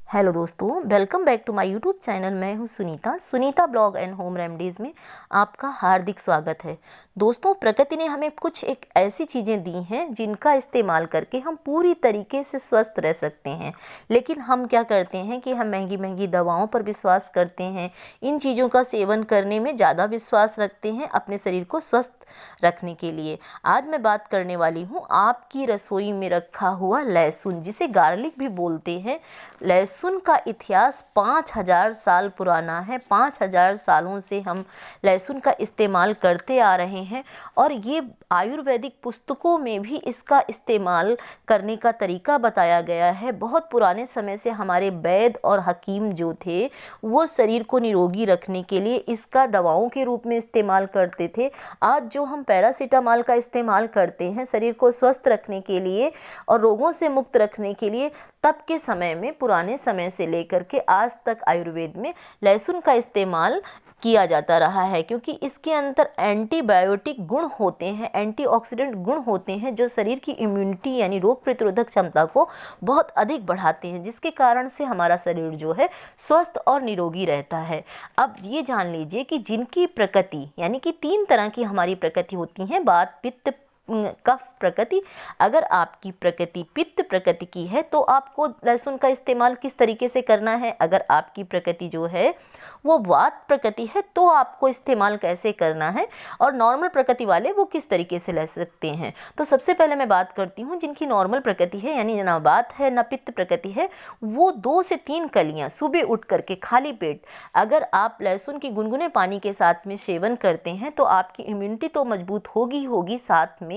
Hello दोस्तों, welcome back to my YouTube channel. मैं हूं Sunita blog and home remedies में आपका हार्दिक स्वागत है। दोस्तों, प्रकृति ने हमें कुछ एक ऐसी चीज़ें दी हैं जिनका इस्तेमाल करके हम पूरी तरीके से स्वस्थ रह सकते हैं। लेकिन हम क्या करते हैं कि हम महंगी महंगी दवाओं पर विश्वास करते हैं, इन चीज़ों का सेवन करने में ज़्यादा विश्वास रखते हैं अपने शरीर को स्वस्थ रखने के लिए। आज मैं बात करने वाली हूँ आपकी रसोई में रखा हुआ लहसुन, जिसे गार्लिक भी बोलते हैं। लहसुन का इतिहास 5000 साल पुराना है। 5000 सालों से हम लहसुन का इस्तेमाल करते आ रहे हैं और ये आयुर्वेदिक पुस्तकों में भी इसका इस्तेमाल करने का तरीका बताया गया है। बहुत पुराने समय से हमारे वैद्य और हकीम जो थे वो शरीर को निरोगी रखने के लिए इसका दवाओं के रूप में इस्तेमाल करते थे। आज जो हम पैरासीटामॉल का इस्तेमाल करते हैं शरीर को स्वस्थ रखने के लिए और रोगों से मुक्त रखने के लिए, तब के समय में पुराने समय से लेकर के आज तक आयुर्वेद में लहसुन का इस्तेमाल किया जाता रहा है, क्योंकि इसके अंदर एंटीबायोटिक गुण होते हैं, एंटीऑक्सीडेंट गुण होते हैं जो शरीर की इम्यूनिटी यानी रोग प्रतिरोधक क्षमता को बहुत अधिक बढ़ाते हैं, जिसके कारण से हमारा शरीर जो है स्वस्थ और निरोगी रहता है। अब ये जान लीजिए कि जिनकी प्रकृति यानी कि 3 तरह की हमारी प्रकृति होती हैं, वात पित्त कफ प्रकृति। अगर आपकी प्रकृति पित्त प्रकृति की है तो आपको लहसुन का इस्तेमाल किस तरीके से करना है। अगर आपकी प्रकृति जो है वो वात प्रकृति है तो आपको इस्तेमाल कैसे करना है, और नॉर्मल प्रकृति वाले वो किस तरीके से ले सकते हैं। तो सबसे पहले मैं बात करती हूँ जिनकी नॉर्मल प्रकृति है, यानी ना वात है ना पित्त प्रकृति है, वो 2 से 3 कलियाँ सुबह उठ करके खाली पेट अगर आप लहसुन की गुनगुने पानी के साथ में सेवन करते हैं तो आपकी इम्यूनिटी तो मजबूत होगी, साथ में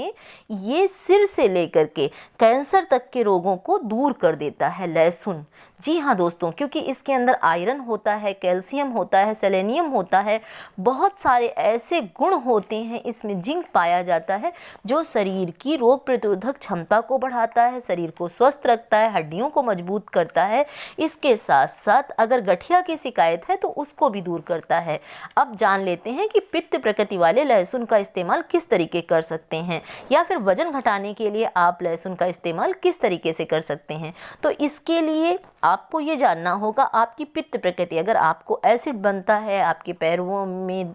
ये सिर से लेकर के कैंसर तक के रोगों को दूर कर देता है लहसुन। जी हाँ दोस्तों, क्योंकि इसके अंदर आयरन होता है, कैल्शियम होता है, सेलेनियम होता है, बहुत सारे ऐसे गुण होते हैं, इसमें जिंक पाया जाता है जो शरीर की रोग प्रतिरोधक क्षमता को बढ़ाता है, शरीर को स्वस्थ रखता है, हड्डियों को मजबूत करता है। इसके साथ साथ अगर गठिया की शिकायत है तो उसको भी दूर करता है। अब जान लेते हैं कि पित्त प्रकृति वाले लहसुन का इस्तेमाल किस तरीके कर सकते हैं, या फिर वजन घटाने के लिए आप लहसुन का इस्तेमाल किस तरीके से कर सकते हैं। तो इसके लिए आपको ये जानना होगा आपकी पित्त प्रकृति। अगर आपको एसिड बनता है, आपके पैरों में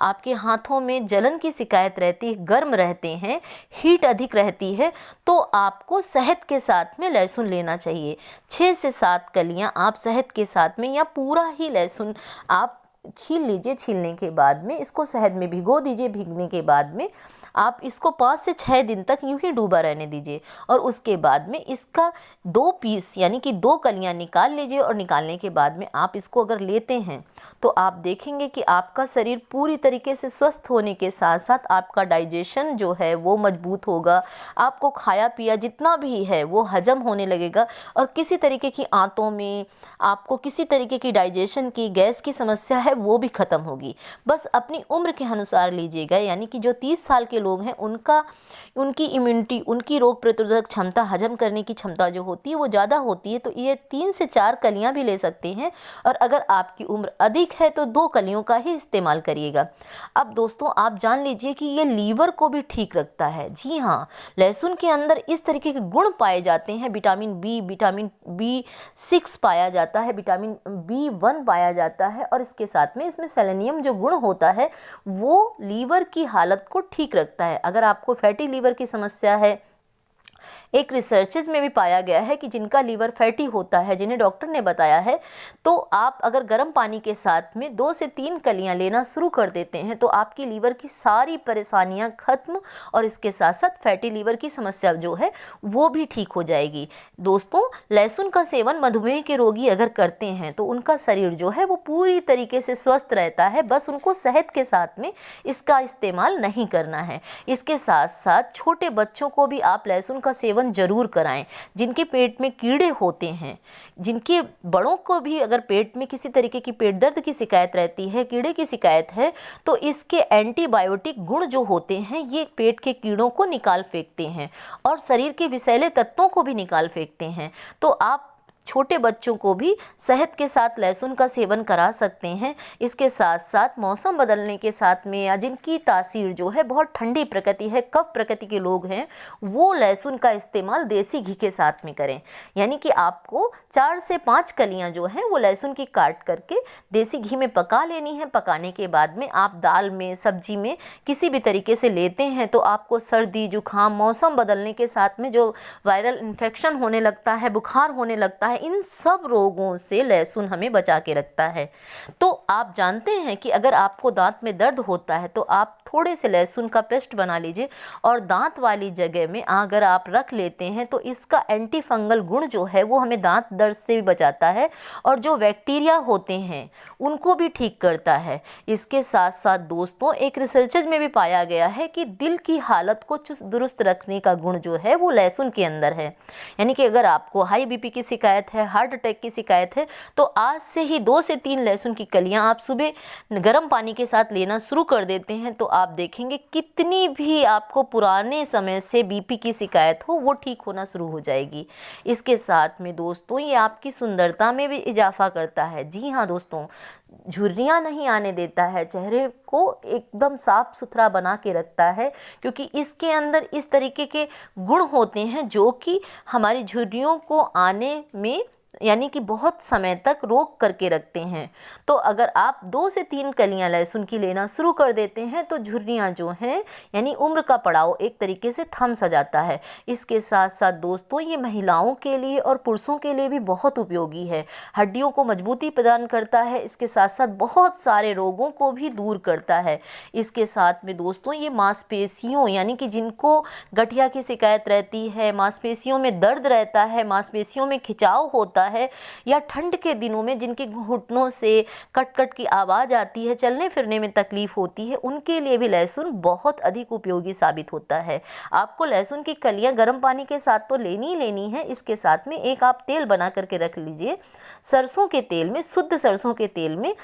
आपके हाथों में जलन की शिकायत रहती है, गर्म रहते हैं, हीट अधिक रहती है, तो आपको शहद के साथ में लहसुन लेना चाहिए। 6 से 7 कलियां आप शहद के साथ में, या पूरा ही लहसुन आप छील लीजिए। छीलने के बाद में इसको शहद में भिगो दीजिए। भीगने के बाद में आप इसको 5 से 6 दिन तक यूं ही डूबा रहने दीजिए, और उसके बाद में इसका 2 पीस यानी कि 2 कलियां निकाल लीजिए। और निकालने के बाद में आप इसको अगर लेते हैं तो आप देखेंगे कि आपका शरीर पूरी तरीके से स्वस्थ होने के साथ साथ आपका डाइजेशन जो है वो मजबूत होगा। आपको खाया पिया जितना भी है वो हजम होने लगेगा, और किसी तरीके की आंतों में आपको किसी तरीके की डाइजेशन की गैस की समस्या है वो भी ख़त्म होगी। बस अपनी उम्र के अनुसार लीजिएगा, यानी कि जो 30 साल के लोग हैं उनकी इम्यूनिटी, उनकी रोग प्रतिरोधक क्षमता, हजम करने की क्षमता जो होती है वो ज़्यादा होती है, तो ये 3 से 4 कलियां भी ले सकते हैं। और अगर आपकी उम्र अधिक है तो 2 कलियों का ही इस्तेमाल करिएगा। अब दोस्तों, आप जान लीजिए कि ये लीवर को भी ठीक रखता है। जी हाँ, लहसुन के अंदर इस तरीके के गुण पाए जाते हैं। विटामिन बी, विटामिन B6 पाया जाता है, विटामिन B1 पाया जाता है, और इसके साथ में इसमें सेलेनियम जो गुण होता है वो लीवर की हालत को ठीक रखता है। अगर आपको फैटी लीवर की समस्या है, एक रिसर्चेज में भी पाया गया है कि जिनका लीवर फैटी होता है, जिन्हें डॉक्टर ने बताया है, तो आप अगर गर्म पानी के साथ में 2 से 3 कलियां लेना शुरू कर देते हैं तो आपकी लीवर की सारी परेशानियां खत्म, और इसके साथ साथ फैटी लीवर की समस्या जो है वो भी ठीक हो जाएगी। दोस्तों, लहसुन का सेवन मधुमेह के रोगी अगर करते हैं तो उनका शरीर जो है वो पूरी तरीके से स्वस्थ रहता है। बस उनको शहद के साथ में इसका इस्तेमाल नहीं करना है। इसके साथ साथ छोटे बच्चों को भी आप लहसुन का सेवन जरूर कराएं। जिनके पेट में कीड़े होते हैं, जिनके बड़ों को भी अगर पेट में किसी तरीके की पेट दर्द की शिकायत रहती है, कीड़े की शिकायत है, तो इसके एंटीबायोटिक गुण जो होते हैं ये पेट के कीड़ों को निकाल फेंकते हैं और शरीर के विषैले तत्वों को भी निकाल फेंकते हैं। तो आप छोटे बच्चों को भी शहद के साथ लहसुन का सेवन करा सकते हैं। इसके साथ साथ मौसम बदलने के साथ में या जिनकी तासीर जो है बहुत ठंडी प्रकृति है, कफ प्रकृति के लोग हैं, वो लहसुन का इस्तेमाल देसी घी के साथ में करें। यानी कि आपको 4 से 5 कलियां जो हैं वो लहसुन की काट करके देसी घी में पका लेनी है। पकाने के बाद में आप दाल में, सब्जी में किसी भी तरीके से लेते हैं तो आपको सर्दी जुकाम, मौसम बदलने के साथ में जो वायरल इन्फेक्शन होने लगता है, बुखार होने लगता है, इन सब रोगों से लहसुन हमें बचा के रखता है। तो आप जानते हैं कि अगर आपको दांत में दर्द होता है तो आप थोड़े से लहसुन का पेस्ट बना लीजिए और दांत वाली जगह में अगर आप रख लेते हैं तो इसका एंटी फंगल गुण जो है वो हमें दांत दर्द से भी बचाता है और जो बैक्टीरिया होते हैं उनको भी ठीक करता है। इसके साथ साथ दोस्तों, एक रिसर्चेज में भी पाया गया है कि दिल की हालत को चुस्त दुरुस्त रखने का गुण जो है वो लहसुन के अंदर है। यानी कि अगर आपको हाई बीपी की शिकायत है, हार्ट अटैक की शिकायत है, तो आज से ही 2 से 3 लहसुन की कलियां आप सुबह गर्म पानी के साथ लेना शुरू कर देते हैं तो आप देखेंगे कितनी भी आपको पुराने समय से बीपी की शिकायत हो वो ठीक होना शुरू हो जाएगी। इसके साथ में दोस्तों, ये आपकी सुंदरता में भी इजाफा करता है। जी हाँ दोस्तों, झुर्रियाँ नहीं आने देता है, चेहरे को एकदम साफ सुथरा बना के रखता है, क्योंकि इसके अंदर इस तरीके के गुण होते हैं जो कि हमारी झुर्रियों को आने में यानी कि बहुत समय तक रोक करके रखते हैं। तो अगर आप 2 से 3 कलियां लहसुन की लेना शुरू कर देते हैं तो झुर्रियां जो हैं यानी उम्र का पड़ाव एक तरीके से थम सा जाता है। इसके साथ साथ दोस्तों, ये महिलाओं के लिए और पुरुषों के लिए भी बहुत उपयोगी है। हड्डियों को मजबूती प्रदान करता है, इसके साथ साथ बहुत सारे रोगों को भी दूर करता है। इसके साथ में दोस्तों, ये मांसपेशियों यानी कि जिनको गठिया की शिकायत रहती है, मांसपेशियों में दर्द रहता है, मांसपेशियों में खिंचाव होता है, या ठंड के दिनों में जिनके घुटनों से कट कट की आवाज़ आती है, चलने फिरने में तकलीफ होती है, उनके लिए भी लहसुन बहुत अधिक उपयोगी साबित होता है। आपको लहसुन की कलियां गर्म पानी के साथ तो लेनी है। इसके साथ में एक आप तेल बना करके रख लीजिए। सरसों के तेल में, शुद्ध सरसों के तेल में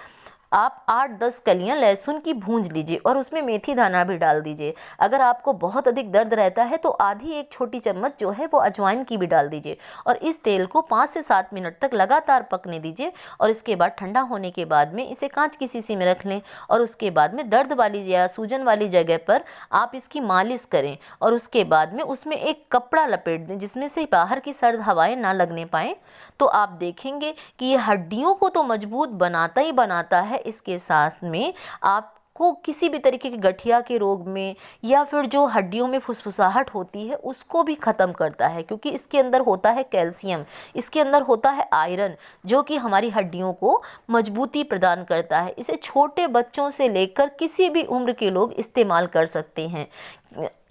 आप 8-10 कलियां लहसुन की भूंज लीजिए और उसमें मेथी दाना भी डाल दीजिए। अगर आपको बहुत अधिक दर्द रहता है तो आधी एक छोटी चम्मच जो है वो अजवाइन की भी डाल दीजिए और इस तेल को 5 से 7 मिनट तक लगातार पकने दीजिए। और इसके बाद ठंडा होने के बाद में इसे कांच की शीशी में रख लें और उसके बाद में दर्द वाली या सूजन वाली जगह पर आप इसकी मालिश करें और उसके बाद में उसमें एक कपड़ा लपेट दें जिसमें से बाहर की सर्द हवाएं ना लगने पाएँ। तो आप देखेंगे कि ये हड्डियों को तो मजबूत बनाता ही बनाता है, इसके साथ में आपको किसी भी तरीके के गठिया के रोग में या फिर जो हड्डियों में फुसफुसाहट होती है उसको भी ख़त्म करता है, क्योंकि इसके अंदर होता है कैल्शियम, इसके अंदर होता है आयरन जो कि हमारी हड्डियों को मजबूती प्रदान करता है। इसे छोटे बच्चों से लेकर किसी भी उम्र के लोग इस्तेमाल कर सकते हैं।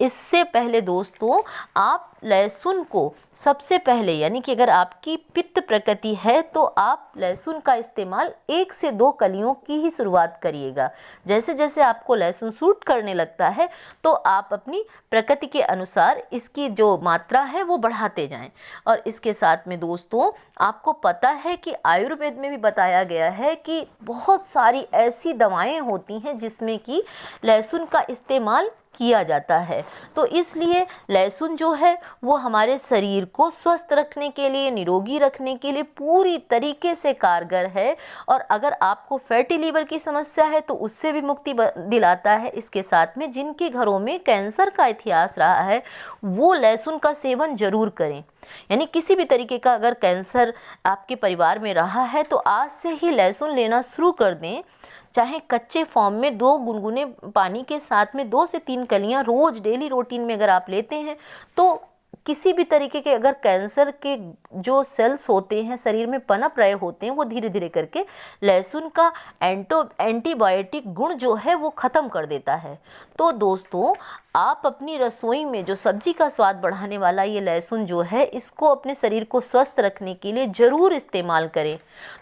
इससे पहले दोस्तों, आप लहसुन को सबसे पहले यानी कि अगर आपकी पित्त प्रकृति है तो आप लहसुन का इस्तेमाल 1 से 2 कलियों की ही शुरुआत करिएगा। जैसे जैसे आपको लहसुन सूट करने लगता है तो आप अपनी प्रकृति के अनुसार इसकी जो मात्रा है वो बढ़ाते जाएं। और इसके साथ में दोस्तों, आपको पता है कि आयुर्वेद में भी बताया गया है कि बहुत सारी ऐसी दवाएं होती हैं जिसमें कि लहसुन का इस्तेमाल किया जाता है। तो इसलिए लहसुन जो है वो हमारे शरीर को स्वस्थ रखने के लिए, निरोगी रखने के लिए पूरी तरीके से कारगर है। और अगर आपको फैटी लीवर की समस्या है तो उससे भी मुक्ति दिलाता है। इसके साथ में जिनके घरों में कैंसर का इतिहास रहा है वो लहसुन का सेवन जरूर करें। यानी किसी भी तरीके का अगर कैंसर आपके परिवार में रहा है तो आज से ही लहसुन लेना शुरू कर दें। चाहे कच्चे फॉर्म में 2 गुनगुने पानी के साथ में 2 से 3 कलियां रोज डेली रूटीन में अगर आप लेते हैं तो किसी भी तरीके के अगर कैंसर के जो सेल्स होते हैं शरीर में पनप रहे होते हैं वो धीरे धीरे करके लहसुन का एंटीबायोटिक गुण जो है वो ख़त्म कर देता है। तो दोस्तों, आप अपनी रसोई में जो सब्जी का स्वाद बढ़ाने वाला ये लहसुन जो है इसको अपने शरीर को स्वस्थ रखने के लिए ज़रूर इस्तेमाल करें।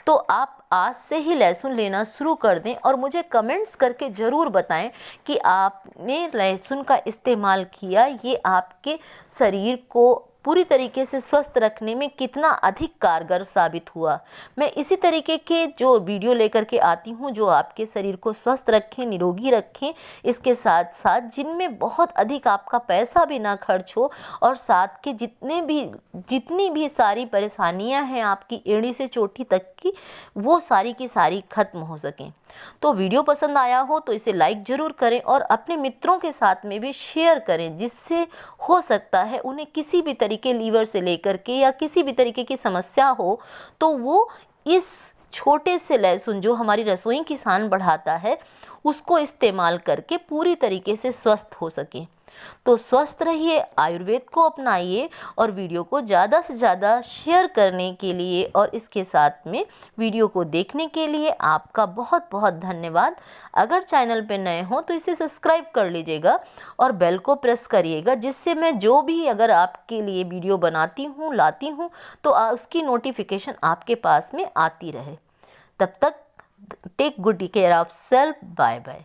तो आप आज से ही लहसुन लेना शुरू कर दें और मुझे कमेंट्स करके ज़रूर बताएं कि आपने लहसुन का इस्तेमाल किया, ये आपके शरीर को पूरी तरीके से स्वस्थ रखने में कितना अधिक कारगर साबित हुआ। मैं इसी तरीके के जो वीडियो लेकर के आती हूँ जो आपके शरीर को स्वस्थ रखें, निरोगी रखें, इसके साथ साथ जिनमें बहुत अधिक आपका पैसा भी ना खर्च हो और साथ के जितनी भी सारी परेशानियां हैं आपकी एड़ी से चोटी तक की, वो सारी की सारी खत्म हो सकें। तो वीडियो पसंद आया हो तो इसे लाइक ज़रूर करें और अपने मित्रों के साथ में भी शेयर करें, जिससे हो सकता है उन्हें किसी भी तरीके लीवर से लेकर के या किसी भी तरीके की समस्या हो तो वो इस छोटे से लहसुन जो हमारी रसोई की शान बढ़ाता है उसको इस्तेमाल करके पूरी तरीके से स्वस्थ हो सके। तो स्वस्थ रहिए, आयुर्वेद को अपनाइए और वीडियो को ज़्यादा से ज़्यादा शेयर करने के लिए और इसके साथ में वीडियो को देखने के लिए आपका बहुत बहुत धन्यवाद। अगर चैनल पे नए हो तो इसे सब्सक्राइब कर लीजिएगा और बेल को प्रेस करिएगा, जिससे मैं जो भी अगर आपके लिए वीडियो बनाती हूँ लाती हूँ तो उसकी नोटिफिकेशन आपके पास में आती रहे। तब तक take good care of self. Bye bye.